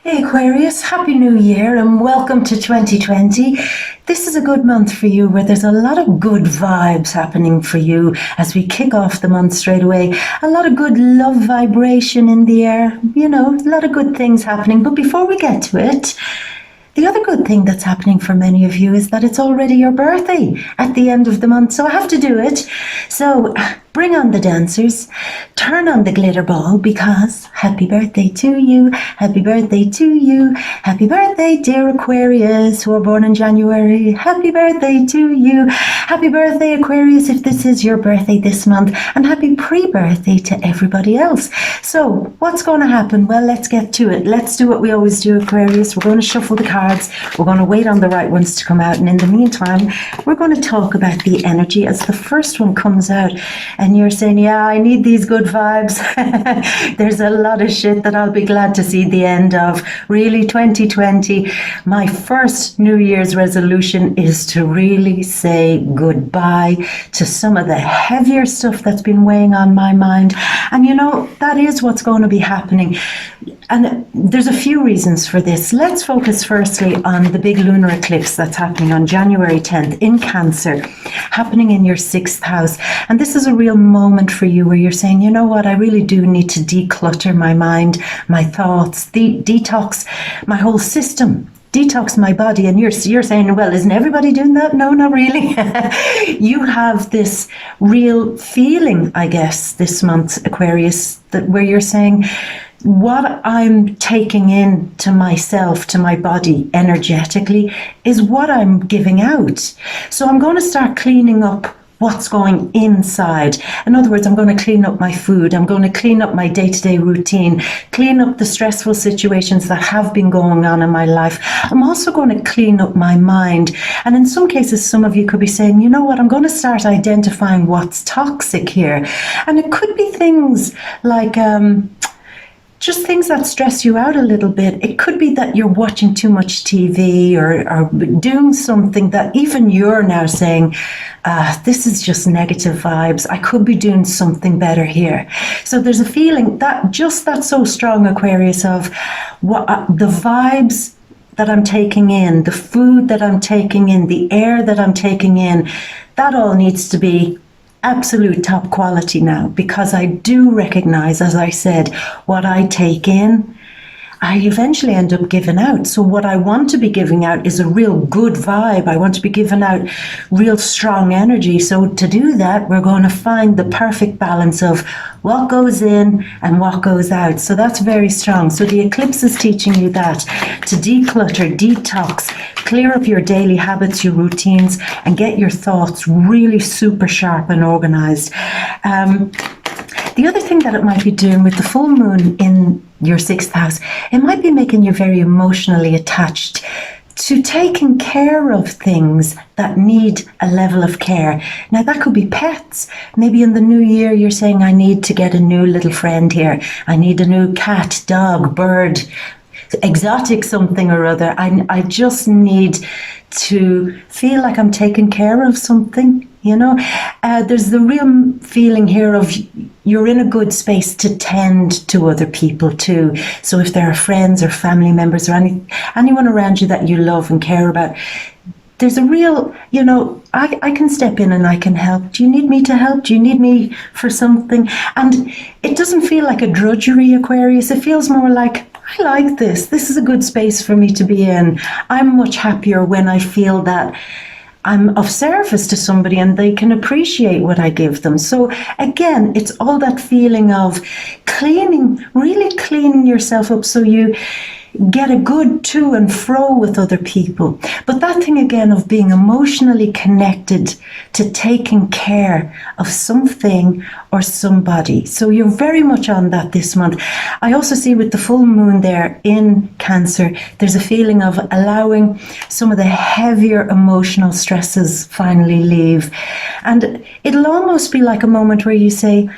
Hey Aquarius, Happy New Year and welcome to 2020. This is a good month for you where there's a lot of good vibes happening for you as we kick off the month straight away. A lot of good love vibration in the air, a lot of good things happening. But before we get to it, the other good thing that's happening for many of you is that it's already your birthday at the end of the month, so I have to do it. So bring on the dancers, turn on the glitter ball, because happy birthday to you, happy birthday to you, happy birthday dear Aquarius who are born in January, happy birthday to you, happy birthday Aquarius if this is your birthday this month, and happy pre-birthday to everybody else. So what's going to happen? Well, let's get to it. Let's do what we always do, Aquarius. We're going to shuffle the cards, we're going to wait on the right ones to come out, and in the meantime we're going to talk about the energy as the first one comes out. And you're saying, yeah, I need these good vibes. There's a lot of shit that I'll be glad to see the end of. Really, 2020, my first New Year's resolution is to really say goodbye to some of the heavier stuff that's been weighing on my mind. And that is what's going to be happening. And there's a few reasons for this. Let's focus firstly on the big lunar eclipse that's happening on January 10th in Cancer, happening in your 6th house. And this is a real moment for you where you're saying, you know what, I really do need to declutter my mind, my thoughts, detox my whole system, detox my body. And you're saying, well, isn't everybody doing that? No, not really. You have this real feeling, I guess, this month, Aquarius, that where you're saying, what I'm taking in to myself, to my body energetically, is what I'm giving out. So I'm going to start cleaning up what's going inside. In other words, I'm going to clean up my food. I'm going to clean up my day-to-day routine, clean up the stressful situations that have been going on in my life. I'm also going to clean up my mind. And in some cases, some of you could be saying, you know what, I'm going to start identifying what's toxic here. And it could be things like just things that stress you out a little bit. It could be that you're watching too much TV or doing something that even you're now saying, this is just negative vibes. I could be doing something better here. So there's a feeling that's so strong, Aquarius, of what the vibes that I'm taking in, the food that I'm taking in, the air that I'm taking in, that all needs to be absolute top quality now, because I do recognize, as I said, what I take in, I eventually end up giving out. So what I want to be giving out is a real good vibe. I want to be giving out real strong energy. So to do that, we're going to find the perfect balance of what goes in and what goes out. So that's very strong. So the eclipse is teaching you that, to declutter, detox, clear up your daily habits, your routines, and get your thoughts really super sharp and organized. The other thing that it might be doing with the full moon in your 6th house, it might be making you very emotionally attached to taking care of things that need a level of care. Now that could be pets. Maybe in the new year you're saying, I need to get a new little friend here. I need a new cat, dog, bird, exotic something or other. I just need to feel like I'm taking care of something. There's the real feeling here of you're in a good space to tend to other people too. So if there are friends or family members or anyone around you that you love and care about, there's a real, I can step in and I can help. Do you need me to help? Do you need me for something? And it doesn't feel like a drudgery, Aquarius. It feels more like, I like this. This is a good space for me to be in. I'm much happier when I feel that I'm of service to somebody and they can appreciate what I give them. So again, it's all that feeling of really cleaning yourself up so you get a good to and fro with other people. But that thing again of being emotionally connected to taking care of something or somebody. So you're very much on that this month. I also see with the full moon there in Cancer, there's a feeling of allowing some of the heavier emotional stresses finally leave. And it'll almost be like a moment where you say,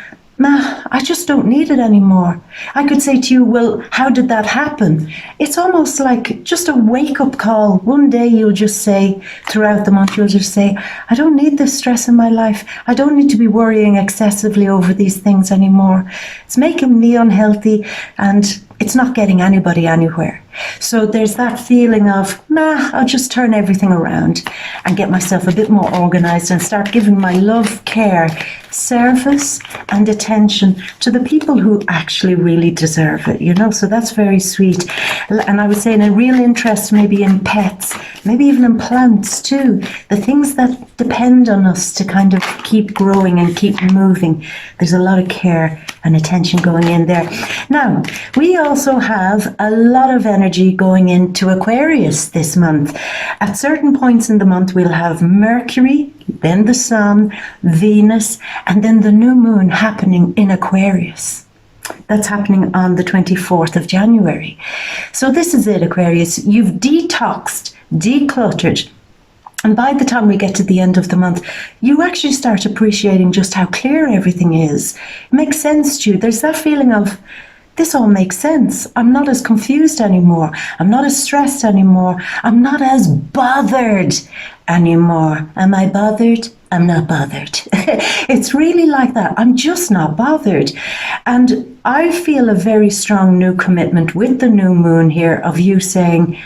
I just don't need it anymore. I could say to you, well, how did that happen? It's almost like just a wake-up call. One day you'll just say, throughout the month, you'll just say, I don't need this stress in my life. I don't need to be worrying excessively over these things anymore. It's making me unhealthy and it's not getting anybody anywhere. So there's that feeling of, I'll just turn everything around and get myself a bit more organized and start giving my love, care, service and attention to the people who actually really deserve it, you know. So that's very sweet. And I would say in a real interest maybe in pets, maybe even in plants too, the things that depend on us to kind of keep growing and keep moving. There's a lot of care and attention going in there. Now, we also have a lot of energy going into Aquarius this month. At certain points in the month, we'll have Mercury, then the Sun, Venus, and then the new moon happening in Aquarius. That's happening on the 24th of January. So this is it, Aquarius. You've detoxed, decluttered, and by the time we get to the end of the month, you actually start appreciating just how clear everything is. It makes sense to you. There's that feeling of, this all makes sense. I'm not as confused anymore. I'm not as stressed anymore. I'm not as bothered anymore. Am I bothered? I'm not bothered. It's really like that. I'm just not bothered. And I feel a very strong new commitment with the new moon here of you saying,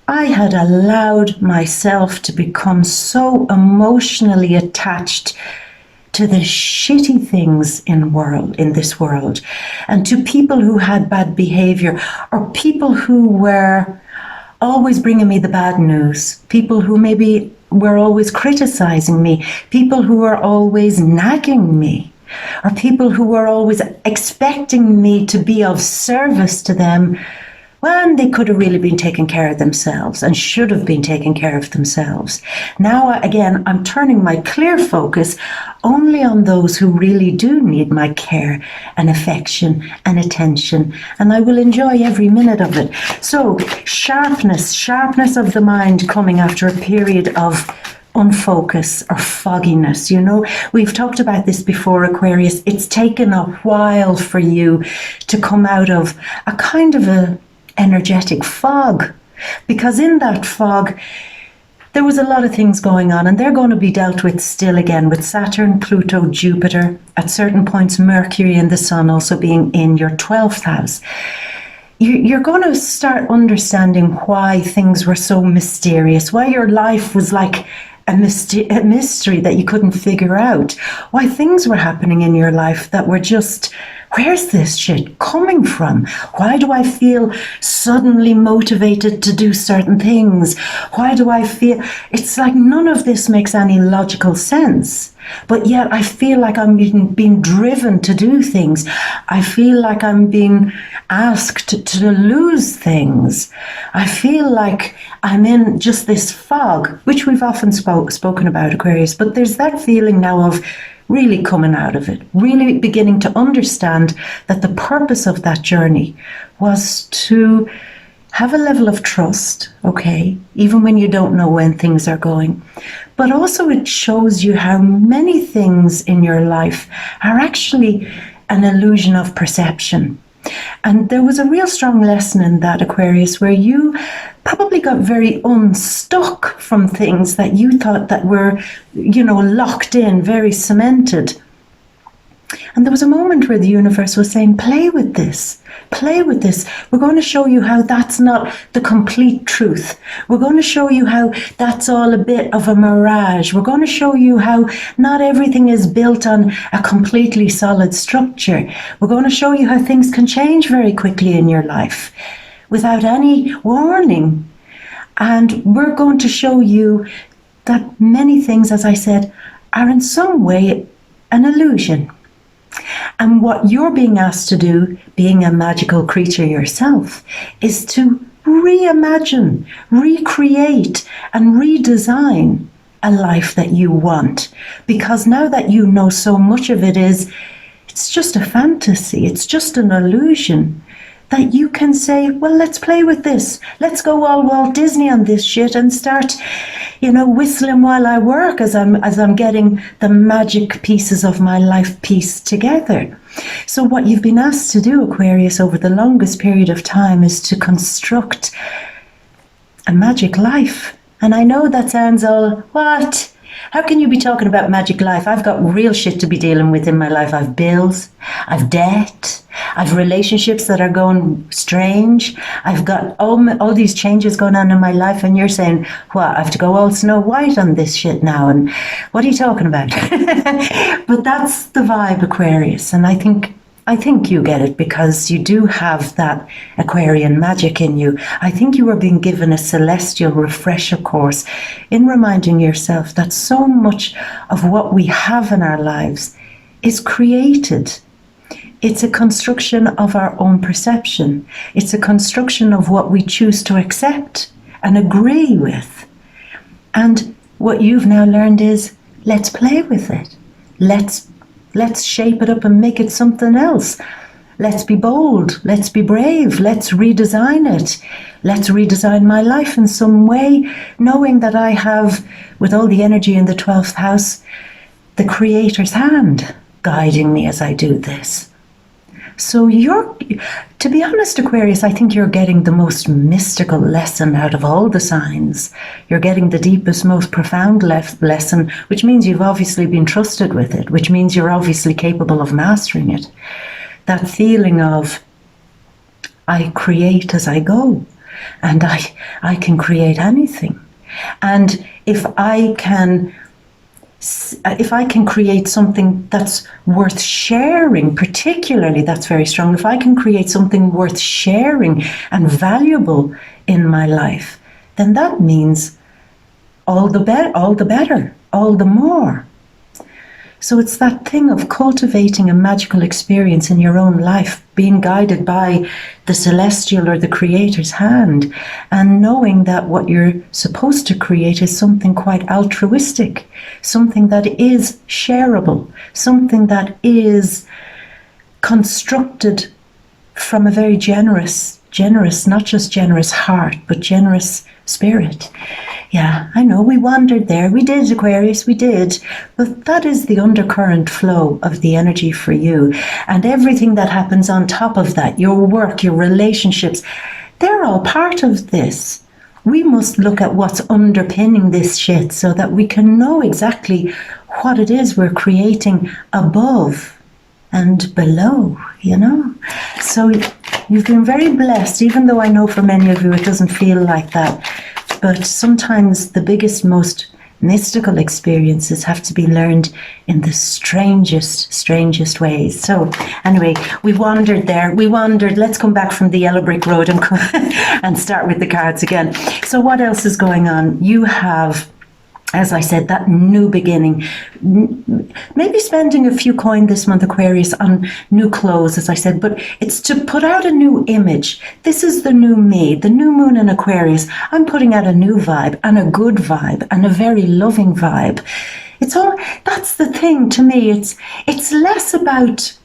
I had allowed myself to become so emotionally attached to the shitty things in this world, and to people who had bad behavior, or people who were always bringing me the bad news, people who maybe were always criticizing me, people who were always nagging me, or people who were always expecting me to be of service to them when they could have really been taking care of themselves and should have been taking care of themselves. Now, again, I'm turning my clear focus only on those who really do need my care and affection and attention, and I will enjoy every minute of it. So, sharpness of the mind coming after a period of unfocus or fogginess. You know, we've talked about this before, Aquarius. It's taken a while for you to come out of a kind of a energetic fog, because in that fog there was a lot of things going on, and they're going to be dealt with still again with Saturn, Pluto, Jupiter, at certain points Mercury and the Sun also being in your 12th house. You're going to start understanding why things were so mysterious, why your life was like a mystery that you couldn't figure out, why things were happening in your life that were just, where's this shit coming from? Why do I feel suddenly motivated to do certain things? Why do I feel, it's like none of this makes any logical sense, but yet I feel like I'm being driven to do things. I feel like I'm being asked to lose things. I feel like I'm in just this fog, which we've often spoken about, Aquarius, but there's that feeling now of really coming out of it, really beginning to understand that the purpose of that journey was to have a level of trust, okay, even when you don't know when things are going. But also it shows you how many things in your life are actually an illusion of perception. And there was a real strong lesson in that, Aquarius, where you probably got very unstuck from things that you thought that were, you know, locked in, very cemented. And there was a moment where the universe was saying, play with this, play with this. We're going to show you how that's not the complete truth. We're going to show you how that's all a bit of a mirage. We're going to show you how not everything is built on a completely solid structure. We're going to show you how things can change very quickly in your life without any warning. And we're going to show you that many things, as I said, are in some way an illusion. And what you're being asked to do, being a magical creature yourself, is to reimagine, recreate, and redesign a life that you want. Because now that you know so much of it it's just a fantasy, it's just an illusion, that you can say, well, let's play with this. Let's go all Walt Disney on this shit and start, you know, whistling while I work as I'm getting the magic pieces of my life pieced together. So what you've been asked to do, Aquarius, over the longest period of time is to construct a magic life. And I know that sounds all, what? How can you be talking about magic life? I've got real shit to be dealing with in my life. I've bills, I've debt, I've relationships that are going strange. I've got all these changes going on in my life, and you're saying, what, I have to go all Snow White on this shit now? And what are you talking about? But that's the vibe, Aquarius. And I think you get it, because you do have that Aquarian magic in you. I think you are being given a celestial refresher course in reminding yourself that so much of what we have in our lives is created. It's a construction of our own perception. It's a construction of what we choose to accept and agree with. And what you've now learned is, let's play with it. Let's shape it up and make it something else. Let's be bold. Let's be brave. Let's redesign it. Let's redesign my life in some way, knowing that I have, with all the energy in the 12th house, the Creator's hand guiding me as I do this. So to be honest, Aquarius, I think you're getting the most mystical lesson out of all the signs. You're getting the deepest, most profound lesson, which means you've obviously been trusted with it, which means you're obviously capable of mastering it. That feeling of, I create as I go, and I can create anything. And if I can create something that's worth sharing, particularly, that's very strong. If I can create something worth sharing and valuable in my life, then that means all the better, all the more. So it's that thing of cultivating a magical experience in your own life, being guided by the celestial or the Creator's hand, and knowing that what you're supposed to create is something quite altruistic, something that is shareable, something that is constructed from a very generous, not just generous heart, but generous spirit. Yeah, I know we wandered there. We did, Aquarius, we did. But that is the undercurrent flow of the energy for you. And everything that happens on top of that, your work, your relationships, they're all part of this. We must look at what's underpinning this shit so that we can know exactly what it is we're creating above and below, you know? So you've been very blessed, even though I know for many of you it doesn't feel like that. But sometimes the biggest, most mystical experiences have to be learned in the strangest ways. So anyway, we wandered there. Let's come back from the yellow brick road and start with the cards again. So what else is going on? You have, as I said, that new beginning. Maybe spending a few coin this month, Aquarius, on new clothes, as I said, but it's to put out a new image. This is the new me, the new moon in Aquarius. I'm putting out a new vibe, and a good vibe, and a very loving vibe. That's the thing to me. It's less about,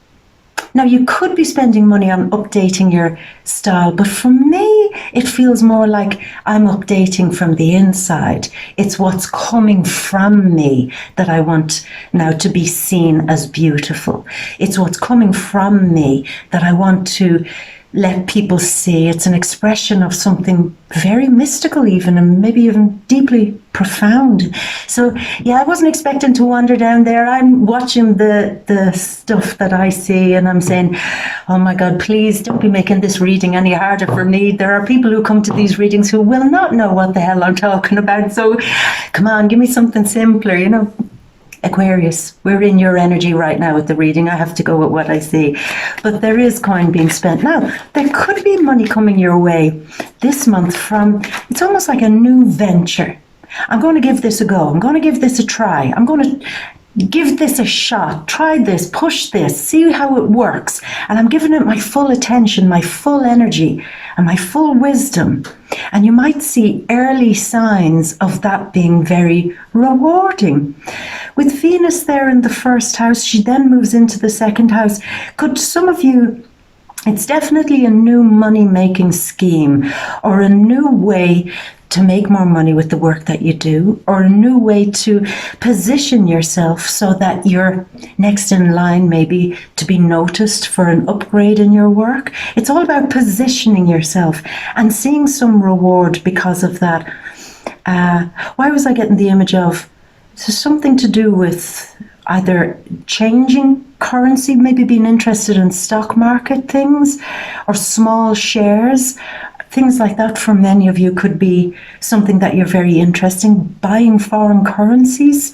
now you could be spending money on updating your style, but for me, it feels more like I'm updating from the inside. It's what's coming from me that I want now to be seen as beautiful. It's what's coming from me that I want to let people see. It's an expression of something very mystical even, and maybe even deeply profound. So yeah, I wasn't expecting to wander down there. I'm watching the stuff that I see, and I'm saying, oh my God, please don't be making this reading any harder for me. There are people who come to these readings who will not know what the hell I'm talking about. So come on, give me something simpler, you know. Aquarius, we're in your energy right now with the reading. I have to go with what I see. But there is coin being spent. Now, there could be money coming your way this month from, it's almost like a new venture. I'm going to give this a go. I'm going to give this a try. I'm going to give this a shot. Try this, push this, see how it works. And I'm giving it my full attention, my full energy, and my full wisdom. And you might see early signs of that being very rewarding. With Venus there in the first house, she then moves into the second house. Could some of you, it's definitely a new money-making scheme, or a new way to make more money with the work that you do, or a new way to position yourself so that you're next in line maybe to be noticed for an upgrade in your work. It's all about positioning yourself and seeing some reward because of that. Why was I getting the image of So something to do with either changing currency, maybe being interested in stock market things or small shares. Things like that for many of you could be something that you're very interested in. Buying foreign currencies.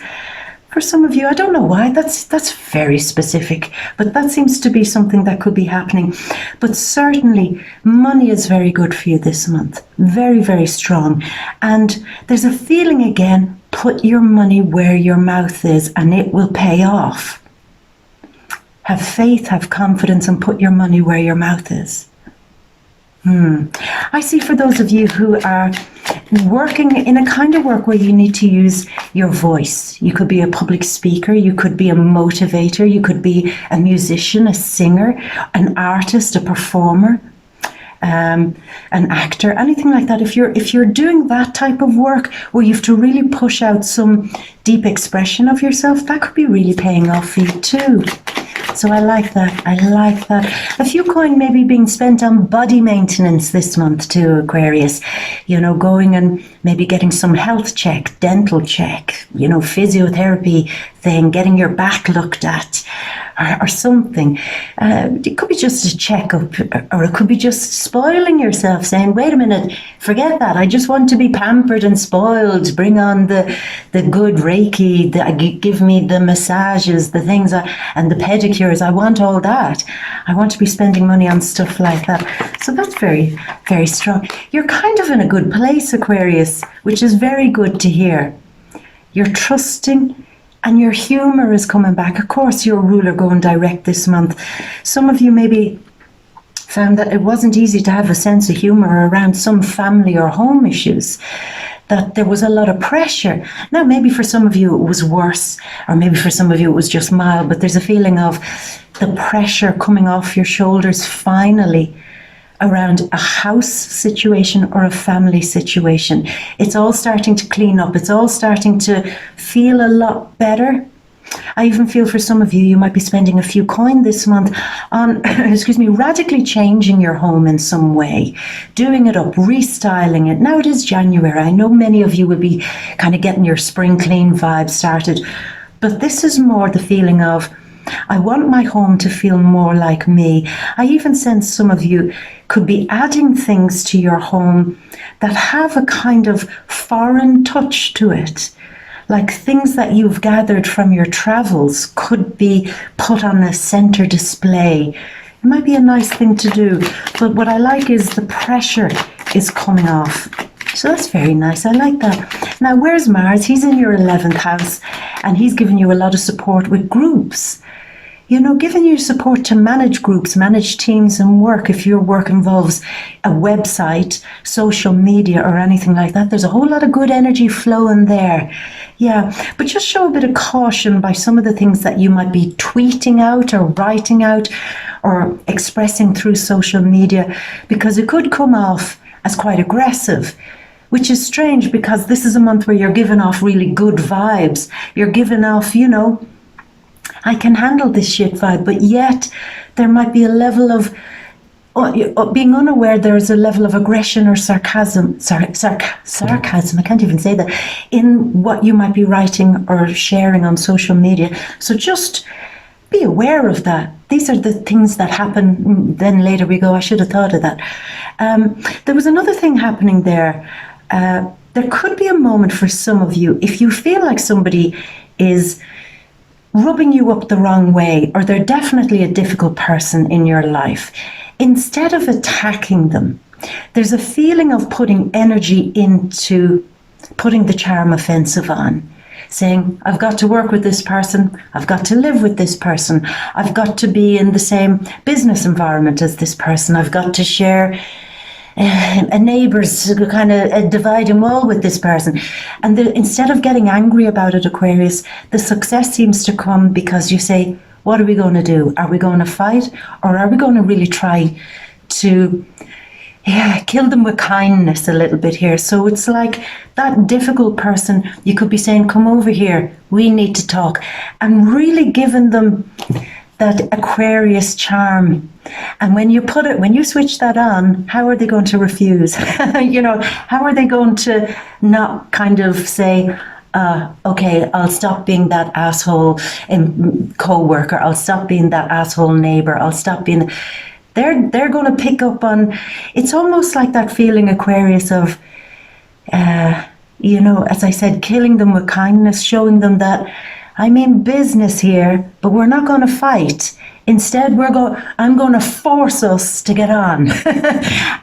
For some of you, I don't know why, that's very specific, but that seems to be something that could be happening. But certainly, money is very good for you this month. Very, very strong. And there's a feeling again, put your money where your mouth is and it will pay off. Have faith, have confidence, and put your money where your mouth is. I see for those of you who are working in a kind of work where you need to use your voice. You could be a public speaker, you could be a motivator, you could be a musician, a singer, an artist, a performer, an actor, anything like that. If you're doing that type of work where you have to really push out some deep expression of yourself, that could be really paying off for you too. So I like that. I like that. A few coin maybe being spent on body maintenance this month too, Aquarius. You know, going and maybe getting some health check, dental check, you know, physiotherapy thing, getting your back looked at or something. It could be just a checkup, or it could be just spoiling yourself, saying, wait a minute, forget that. I just want to be pampered and spoiled. Bring on the good Reiki, give me the massages, the things, and the pedicures. I want all that. I want to be spending money on stuff like that. So that's very, very strong. You're kind of in a good place, Aquarius, which is very good to hear. You're trusting, and your humour is coming back. Of course, your ruler going direct this month. Some of you maybe found that it wasn't easy to have a sense of humour around some family or home issues, that there was a lot of pressure. Now, maybe for some of you it was worse, or maybe for some of you it was just mild, but there's a feeling of the pressure coming off your shoulders finally around a house situation or a family situation. It's all starting to clean up. It's all starting to feel a lot better. I even feel for some of you, you might be spending a few coin this month on, radically changing your home in some way, doing it up, restyling it. Now it is January. I know many of you will be kind of getting your spring clean vibe started, but this is more the feeling of, I want my home to feel more like me. I even sense some of you could be adding things to your home that have a kind of foreign touch to it. Like things that you've gathered from your travels could be put on a center display. It might be a nice thing to do, but what I like is the pressure is coming off. So that's very nice. I like that. Now, where's Mars? He's in your 11th house, and he's giving you a lot of support with groups. You know, giving you support to manage groups, manage teams and work. If your work involves a website, social media or anything like that, there's a whole lot of good energy flowing there. Yeah, but just show a bit of caution by some of the things that you might be tweeting out or writing out or expressing through social media, because it could come off as quite aggressive, which is strange because this is a month where you're giving off really good vibes. You're giving off, you know, I can handle this shit vibe, but yet there might be a level of being unaware. There's a level of aggression or sarcasm, I can't even say that, in what you might be writing or sharing on social media. So just be aware of that. These are the things that happen. Then later we go, I should have thought of that. There was another thing happening there. There could be a moment for some of you, if you feel like somebody is rubbing you up the wrong way, or they're definitely a difficult person in your life, instead of attacking them, there's a feeling of putting energy into putting the charm offensive on, saying, I've got to work with this person, I've got to live with this person, I've got to be in the same business environment as this person, I've got to share a neighbour's kind of a dividing wall with this person. And instead of getting angry about it, Aquarius, the success seems to come because you say, what are we going to do? Are we going to fight, or are we going to really try to kill them with kindness a little bit here? So it's like that difficult person, you could be saying, come over here, we need to talk, and really giving them that Aquarius charm. And when you switch that on, how are they going to refuse? You know, how are they going to not kind of say, okay, I'll stop being that asshole co-worker. I'll stop being that asshole neighbor. I'll stop being... They're going to pick up on... It's almost like that feeling, Aquarius, of, as I said, killing them with kindness, showing them that I mean business here, but we're not going to fight. Instead, I'm going to force us to get on.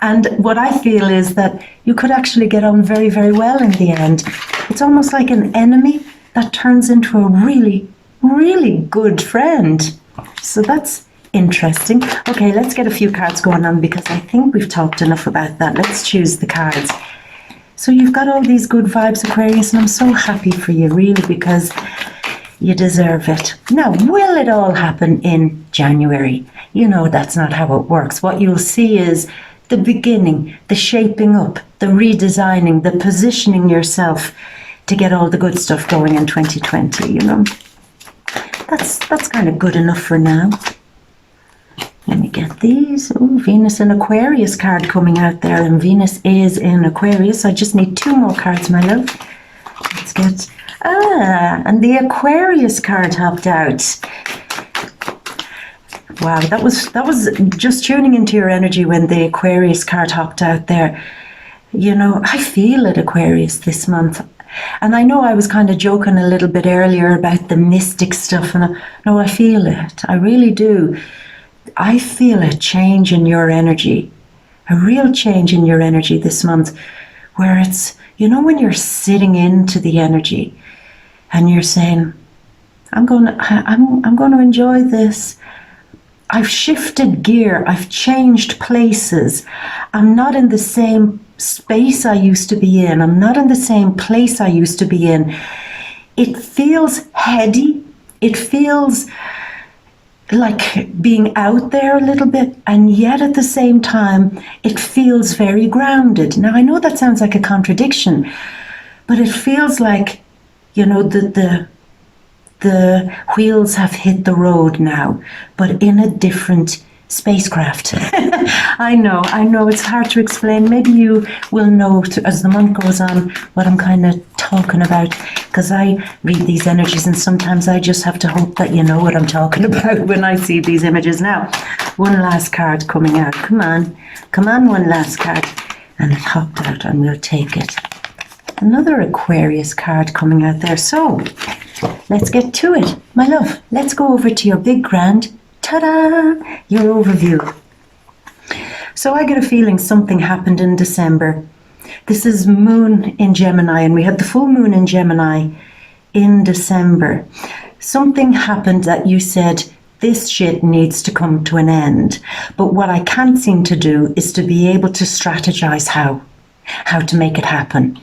And what I feel is that you could actually get on very, very well in the end. It's almost like an enemy that turns into a really, really good friend. So that's interesting. Okay, let's get a few cards going on because I think we've talked enough about that. Let's choose the cards. So you've got all these good vibes, Aquarius, and I'm so happy for you, really, because you deserve it. Now, will it all happen in January? You know, that's not how it works. What you'll see is the beginning, the shaping up, the redesigning, the positioning yourself to get all the good stuff going in 2020, you know. That's kind of good enough for now. Let me get these. Oh, Venus and Aquarius card coming out there, and Venus is in Aquarius. I just need 2 more cards, my love. Let's get... and the Aquarius card hopped out. Wow, that was just tuning into your energy when the Aquarius card hopped out there. You know, I feel it, Aquarius, this month. And I know I was kind of joking a little bit earlier about the mystic stuff, and no, I feel it. I really do. I feel a change in your energy, a real change in your energy this month, where it's, you know, when you're sitting into the energy and you're saying, I'm going to enjoy this. I've shifted gear. I've changed places. I'm not in the same space I used to be in. I'm not in the same place I used to be in. It feels heady. It feels like being out there a little bit, and yet at the same time it feels very grounded. Now I know that sounds like a contradiction, but it feels like, you know, the wheels have hit the road now, but in a different spacecraft. I know it's hard to explain. Maybe you will know as the month goes on what I'm kind of talking about, because I read these energies and sometimes I just have to hope that you know what I'm talking about when I see these images. Now, one last card coming out. Come on, one last card. And it hopped out and we'll take it. Another Aquarius card coming out there. So, let's get to it. My love, let's go over to your big grand, ta-da, your overview. So I get a feeling something happened in December. This is Moon in Gemini, and we had the full moon in Gemini in December. Something happened that you said, this shit needs to come to an end. But what I can't seem to do is to be able to strategize how to make it happen.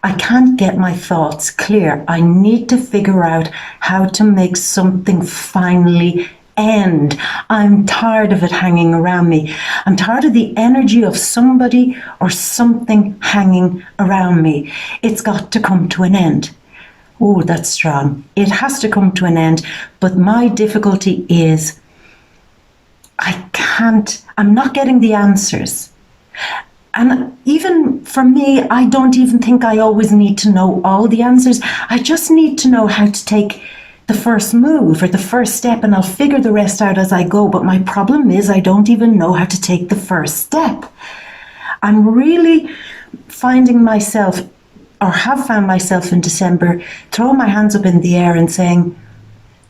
I can't get my thoughts clear. I need to figure out how to make something finally end. I'm tired of it hanging around me. I'm tired of the energy of somebody or something hanging around me. It's got to come to an end. Oh, that's strong. It has to come to an end. But my difficulty is I'm not getting the answers. And even for me, I don't even think I always need to know all the answers. I just need to know how to take the first move or the first step, and I'll figure the rest out as I go. But my problem is I don't even know how to take the first step. I'm really finding myself, or have found myself in December, throwing my hands up in the air and saying,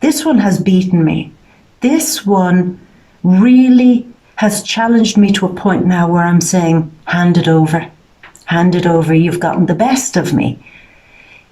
this one has beaten me. This one really has challenged me to a point now where I'm saying, hand it over. Hand it over. You've gotten the best of me.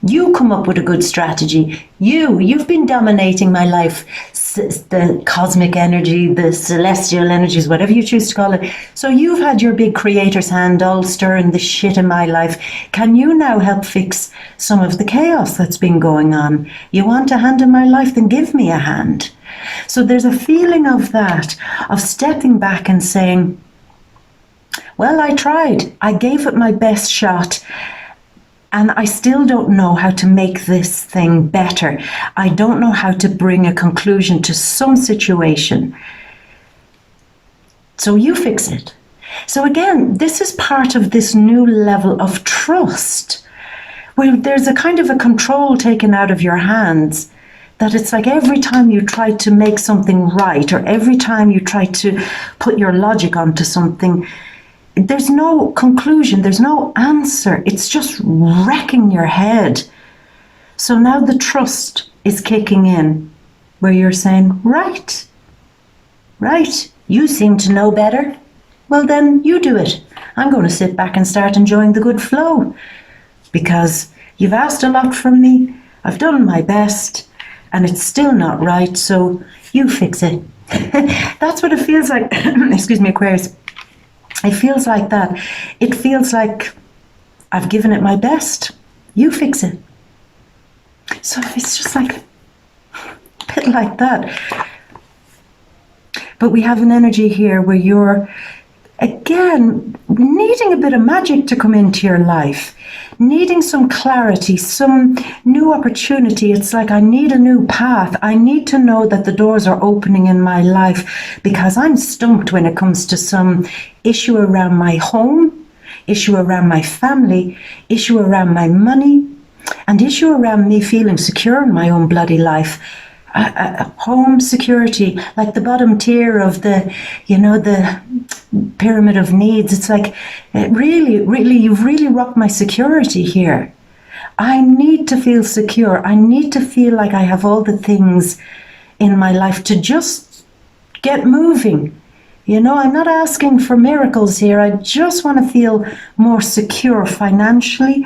You come up with a good strategy. You've been dominating my life, the cosmic energy, the celestial energies, whatever you choose to call it. So you've had your big creator's hand all stirring the shit in my life. Can you now help fix some of the chaos that's been going on? You want a hand in my life? Then give me a hand. So there's a feeling of that, of stepping back and saying, well, I tried. I gave it my best shot. And I still don't know how to make this thing better. I don't know how to bring a conclusion to some situation. So you fix it. So again, this is part of this new level of trust, where there's a kind of a control taken out of your hands, that it's like every time you try to make something right, or every time you try to put your logic onto something, there's no conclusion, there's no answer. It's just wrecking your head. So now the trust is kicking in, where you're saying, right, you seem to know better. Well, then you do it. I'm going to sit back and start enjoying the good flow, because you've asked a lot from me, I've done my best, and it's still not right, so you fix it. That's what it feels like. Excuse me, Aquarius. It feels like that. It feels like I've given it my best. You fix it. So it's just like a bit like that. But we have an energy here where you're, again, needing a bit of magic to come into your life, needing some clarity, some new opportunity. It's like, I need a new path. I need to know that the doors are opening in my life, because I'm stumped when it comes to some issue around my home, issue around my family, issue around my money, and issue around me feeling secure in my own bloody life. Home security, like the bottom tier of the, the pyramid of needs. It's like, you've really rocked my security here. I need to feel secure. I need to feel like I have all the things in my life to just get moving. I'm not asking for miracles here. I just want to feel more secure financially,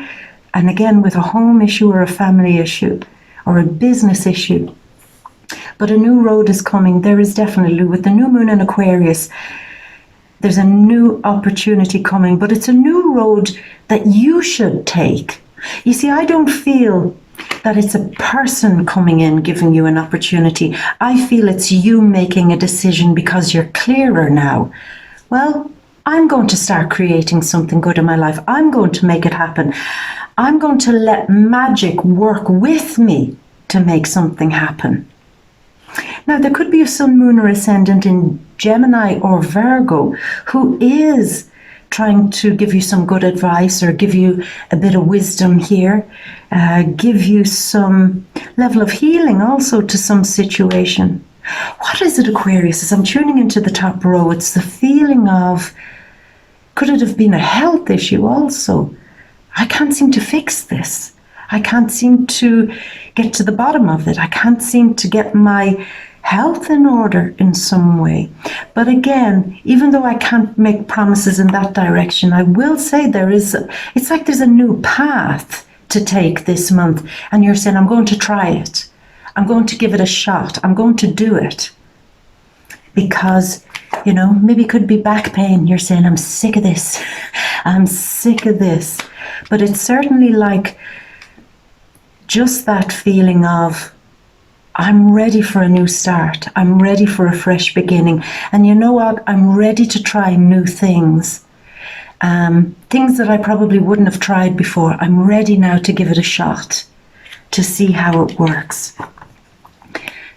and again, with a home issue or a family issue or a business issue. But a new road is coming. There is definitely, with the new moon in Aquarius, there's a new opportunity coming, but it's a new road that you should take. You see, I don't feel that it's a person coming in giving you an opportunity. I feel it's you making a decision because you're clearer now. Well, I'm going to start creating something good in my life. I'm going to make it happen. I'm going to let magic work with me to make something happen. Now, there could be a sun, moon, or ascendant in Gemini or Virgo who is trying to give you some good advice, or give you a bit of wisdom here, give you some level of healing also to some situation. What is it, Aquarius? As I'm tuning into the top row, it's the feeling of, could it have been a health issue also? I can't seem to fix this. I can't seem to get to the bottom of it. I can't seem to get my health in order in some way. But again, even though I can't make promises in that direction, I will say it's like there's a new path to take this month. And you're saying, I'm going to try it. I'm going to give it a shot. I'm going to do it. Because, maybe it could be back pain. You're saying, I'm sick of this. I'm sick of this. But it's certainly like just that feeling of, I'm ready for a new start. I'm ready for a fresh beginning. And you know what? I'm ready to try new things. Things that I probably wouldn't have tried before. I'm ready now to give it a shot, to see how it works.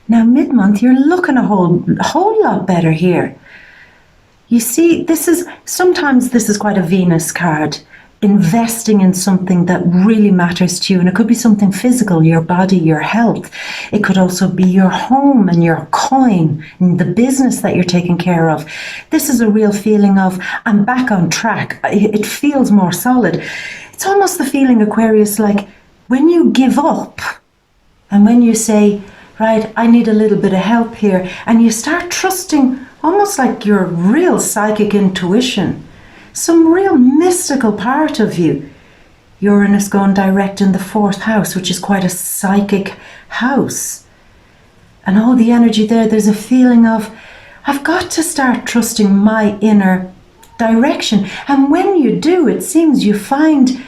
Now, mid-month, you're looking a whole lot better here. You see, sometimes this is quite a Venus card. Investing in something that really matters to you. And it could be something physical, your body, your health. It could also be your home and your coin and the business that you're taking care of. This is a real feeling of, I'm back on track. It feels more solid. It's almost the feeling, Aquarius, like when you give up and when you say, right, I need a little bit of help here, and you start trusting almost like your real psychic intuition, some real mystical part of you. Uranus going direct in the 4th house, which is quite a psychic house. And all the energy there's a feeling of, I've got to start trusting my inner direction. And when you do, it seems you find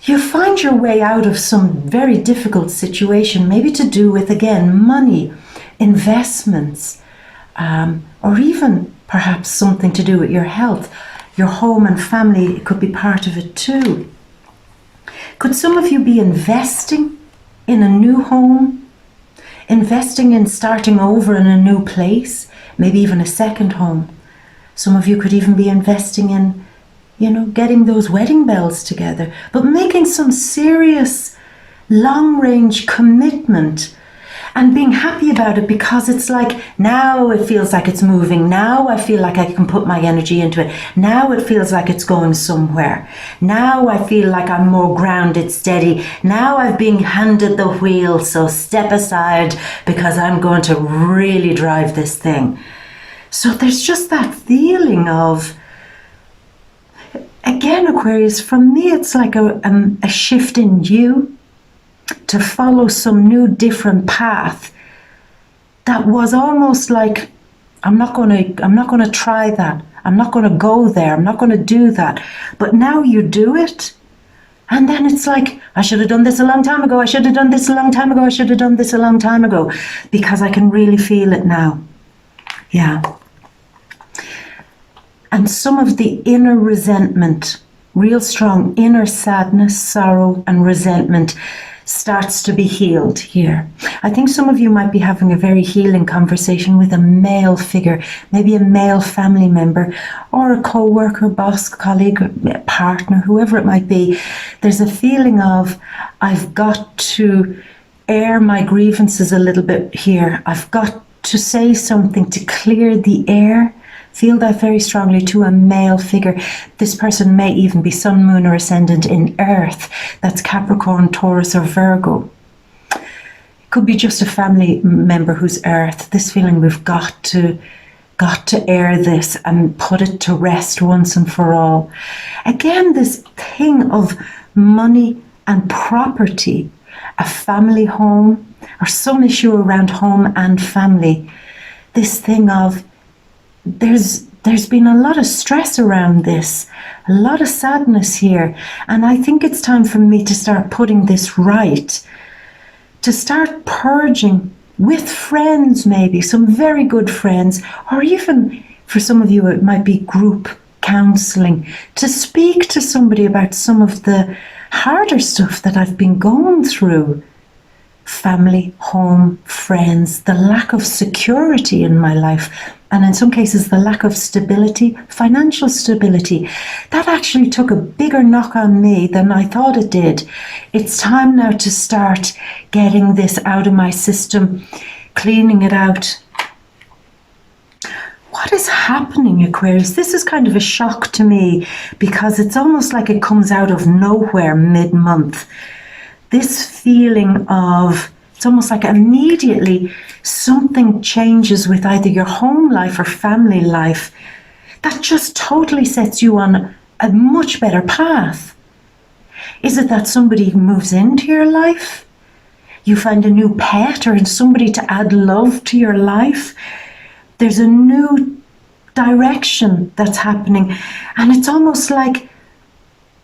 your way out of some very difficult situation, maybe to do with, again, money, investments, or even perhaps something to do with your health. Your home and family could be part of it too. Could some of you be investing in a new home? Investing in starting over in a new place? Maybe even a second home. Some of you could even be investing in getting those wedding bells together, but making some serious long-range commitment and being happy about it, because it's like, now it feels like it's moving. Now I feel like I can put my energy into it. Now it feels like it's going somewhere. Now I feel like I'm more grounded, steady. Now I've been handed the wheel, so step aside because I'm going to really drive this thing. So there's just that feeling of, again, Aquarius, for me, it's like a shift in you to follow some new, different path that was almost like, I'm not going to try that. I'm not going to go there. I'm not going to do that. But now you do it. And then it's like, I should have done this a long time ago. I should have done this a long time ago. I should have done this a long time ago, because I can really feel it now. Yeah. And some of the inner resentment, real strong inner sadness, sorrow, and resentment starts to be healed here. I think some of you might be having a very healing conversation with a male figure, maybe a male family member or a co-worker, boss, colleague, partner, whoever it might be. There's a feeling of, I've got to air my grievances a little bit here. I've got to say something to clear the air. Feel that very strongly to a male figure. This person may even be sun, moon, or ascendant in earth. That's Capricorn, Taurus, or Virgo. It could be just a family member who's earth. This feeling, we've got to air this and put it to rest once and for all. Again, this thing of money and property, a family home, or some issue around home and family. This thing of, there's been a lot of stress around this, a lot of sadness here, and I think it's time for me to start putting this right, to start purging with friends, maybe some very good friends, or even for some of you it might be group counselling, to speak to somebody about some of the harder stuff that I've been going through. Family, home, friends, the lack of security in my life, and in some cases the lack of stability, financial stability, that actually took a bigger knock on me than I thought it did. It's time now to start getting this out of my system, cleaning it out. What is happening, Aquarius? This is kind of a shock to me, because it's almost like it comes out of nowhere mid-month. This feeling of, it's almost like immediately something changes with either your home life or family life that just totally sets you on a much better path. Is it that somebody moves into your life? You find a new pet or somebody to add love to your life? There's a new direction that's happening, and it's almost like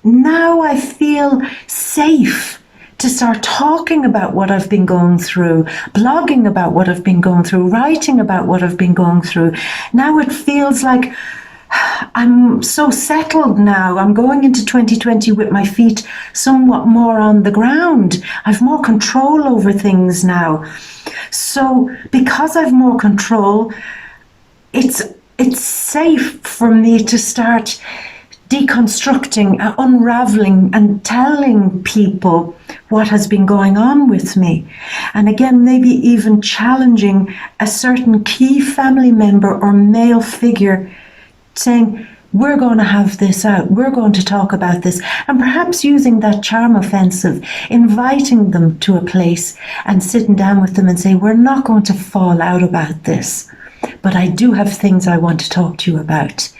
now I feel safe to start talking about what I've been going through, blogging about what I've been going through, writing about what I've been going through. Now it feels like I'm so settled now. I'm going into 2020 with my feet somewhat more on the ground. I've more control over things now. So because I've more control, it's safe for me to start deconstructing, unraveling, and telling people what has been going on with me. And again, maybe even challenging a certain key family member or male figure, saying, we're going to have this out, we're going to talk about this, and perhaps using that charm offensive, inviting them to a place and sitting down with them and say, we're not going to fall out about this, but I do have things I want to talk to you about.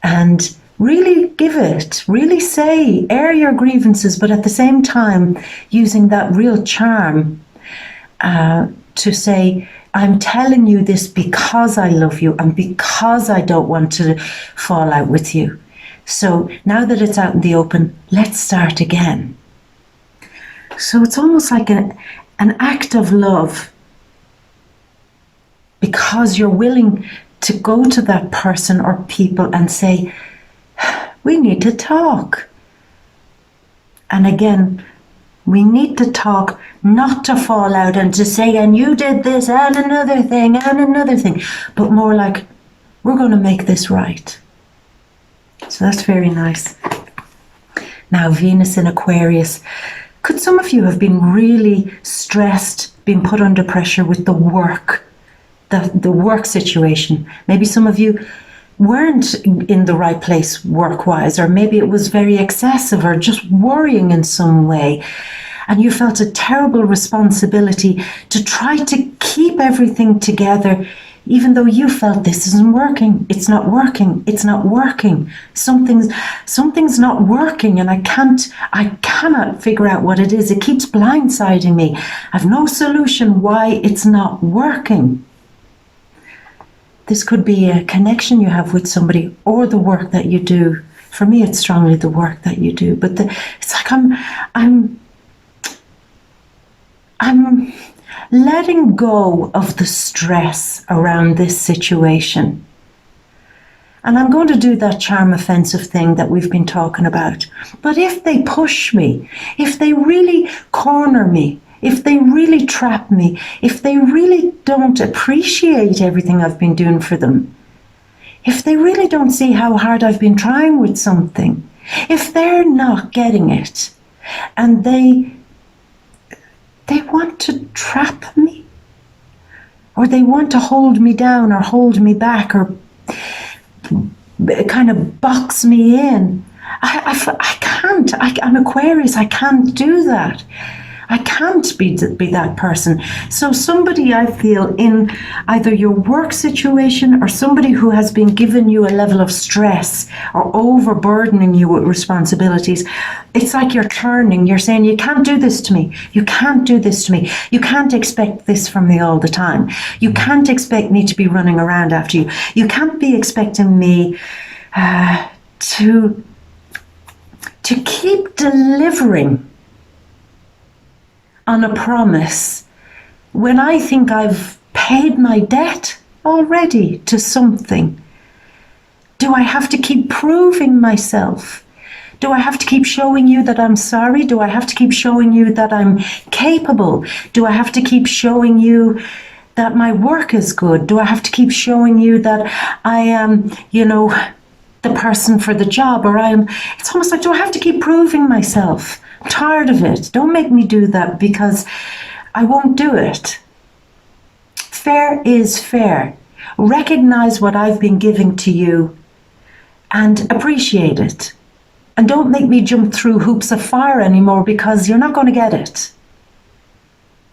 And really give it, really say, air your grievances, but at the same time using that real charm to say, I'm telling you this because I love you and because I don't want to fall out with you. So now that it's out in the open, let's start again. So it's almost like an act of love, because you're willing to go to that person or people and say, we need to talk. And again, we need to talk not to fall out and to say, and you did this and another thing, but more like, we're going to make this right. So that's very nice. Now, Venus in Aquarius. Could some of you have been really stressed, been put under pressure with the work, the work situation? Maybe some of you weren't in the right place work-wise, or maybe it was very excessive or just worrying in some way. And you felt a terrible responsibility to try to keep everything together, even though you felt this isn't working, it's not working, it's not working. Something's not working, and I cannot figure out what it is. It keeps blindsiding me. I've no solution why it's not working. This could be a connection you have with somebody or the work that you do. For me, it's strongly the work that you do, but it's like I'm letting go of the stress around this situation. And I'm going to do that charm offensive thing that we've been talking about. But if they push me, if they really corner me, if they really trap me, if they really don't appreciate everything I've been doing for them, if they really don't see how hard I've been trying with something, if they're not getting it, and they want to trap me, or they want to hold me down or hold me back or kind of box me in. I can't. I'm Aquarius. I can't do that. I can't be that person. So somebody, I feel, in either your work situation or somebody who has been giving you a level of stress or overburdening you with responsibilities, it's like you're turning, you're saying, you can't do this to me. You can't do this to me. You can't expect this from me all the time. You can't expect me to be running around after you. You can't be expecting me to keep delivering on a promise when I think I've paid my debt already to something. Do I have to keep proving myself? Do I have to keep showing you that I'm sorry? Do I have to keep showing you that I'm capable? Do I have to keep showing you that my work is good? Do I have to keep showing you that I am, the person for the job, or it's almost like, do I have to keep proving myself? I'm tired of it. Don't make me do that, because I won't do it. Fair is fair. Recognize what I've been giving to you and appreciate it. And don't make me jump through hoops of fire anymore, because you're not going to get it.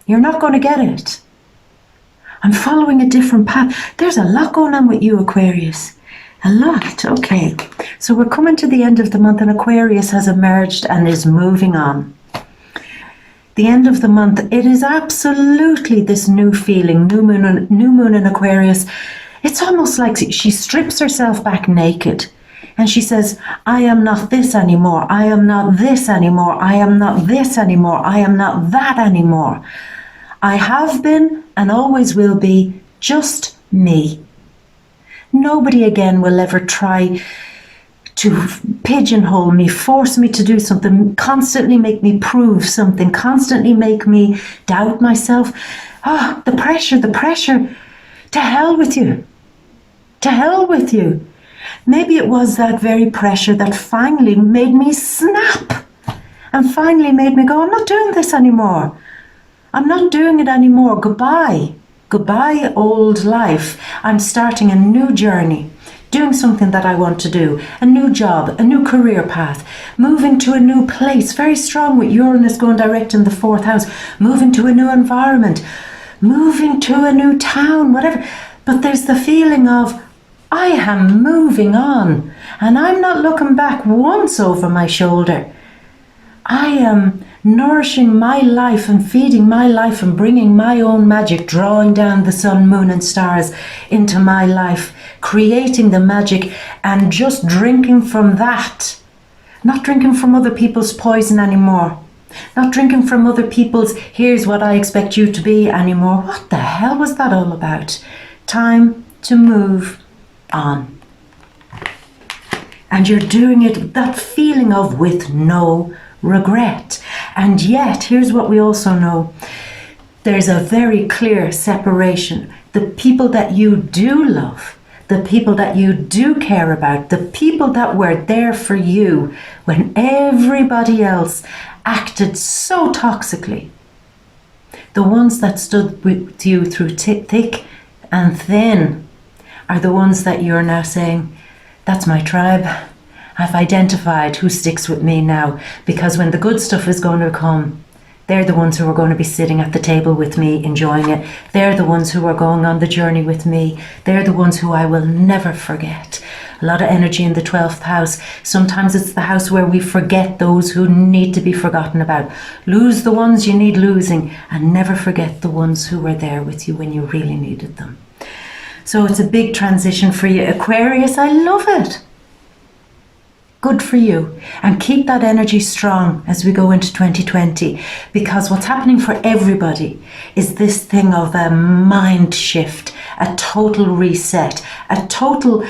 You're not going to get it. I'm following a different path. There's a lot going on with you, Aquarius. A lot. Okay. So we're coming to the end of the month, and Aquarius has emerged and is moving on. The end of the month, it is absolutely this new feeling, new moon in Aquarius. It's almost like she strips herself back naked and she says, I am not this anymore. I am not this anymore. I am not this anymore. I am not that anymore. I have been and always will be just me. Nobody again will ever try to pigeonhole me, force me to do something, constantly make me prove something, constantly make me doubt myself. The pressure. To hell with you. To hell with you. Maybe it was that very pressure that finally made me snap and finally made me go, I'm not doing this anymore. I'm not doing it anymore. Goodbye. Goodbye, old life. I'm starting a new journey, doing something that I want to do, a new job, a new career path, moving to a new place, very strong with Uranus going direct in the 4th house, moving to a new environment, moving to a new town, whatever. But there's the feeling of, I am moving on, and I'm not looking back once over my shoulder. I am nourishing my life and feeding my life and bringing my own magic, drawing down the sun, moon and stars into my life, creating the magic and just drinking from that. Not drinking from other people's poison anymore. Not drinking from other people's, here's what I expect you to be anymore. What the hell was that all about? Time to move on. And you're doing it, that feeling of with no regret. And yet, here's what we also know. There's a very clear separation. The people that you do love, the people that you do care about, the people that were there for you when everybody else acted so toxically, the ones that stood with you through thick and thin, are the ones that you're now saying, that's my tribe. I've identified who sticks with me now, because when the good stuff is going to come, they're the ones who are going to be sitting at the table with me, enjoying it. They're the ones who are going on the journey with me. They're the ones who I will never forget. A lot of energy in the 12th house. Sometimes it's the house where we forget those who need to be forgotten about. Lose the ones you need losing, and never forget the ones who were there with you when you really needed them. So it's a big transition for you, Aquarius. I love it. Good for you, and keep that energy strong as we go into 2020, because what's happening for everybody is this thing of a mind shift, a total reset, a total,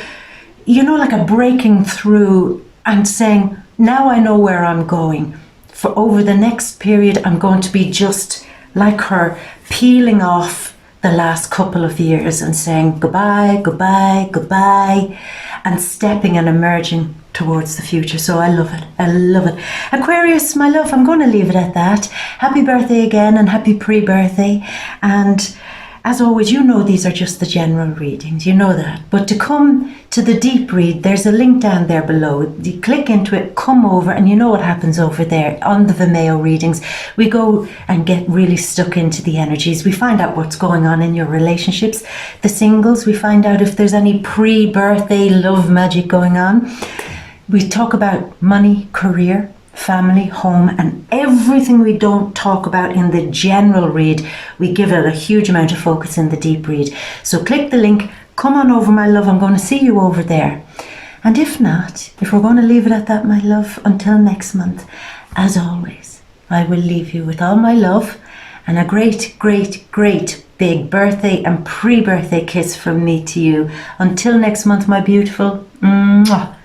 like a breaking through and saying, now I know where I'm going. For over the next period, I'm going to be just like her, peeling off the last couple of years and saying goodbye, goodbye, goodbye, and stepping and emerging towards the future. So I love it. I love it. Aquarius, my love, I'm going to leave it at that. Happy birthday again, and happy pre-birthday. And as always, these are just the general readings. You know that. But to come to the deep read, there's a link down there below. You click into it, come over, and you know what happens over there on the VIMEO readings. We go and get really stuck into the energies. We find out what's going on in your relationships. The singles, we find out if there's any pre-birthday love magic going on. We talk about money, career, family, home, and everything we don't talk about in the general read, we give it a huge amount of focus in the deep read. So click the link, come on over, my love. I'm going to see you over there. And if not, if we're going to leave it at that, my love, until next month, as always, I will leave you with all my love and a great, great, great big birthday and pre-birthday kiss from me to you. Until next month, my beautiful. Mwah.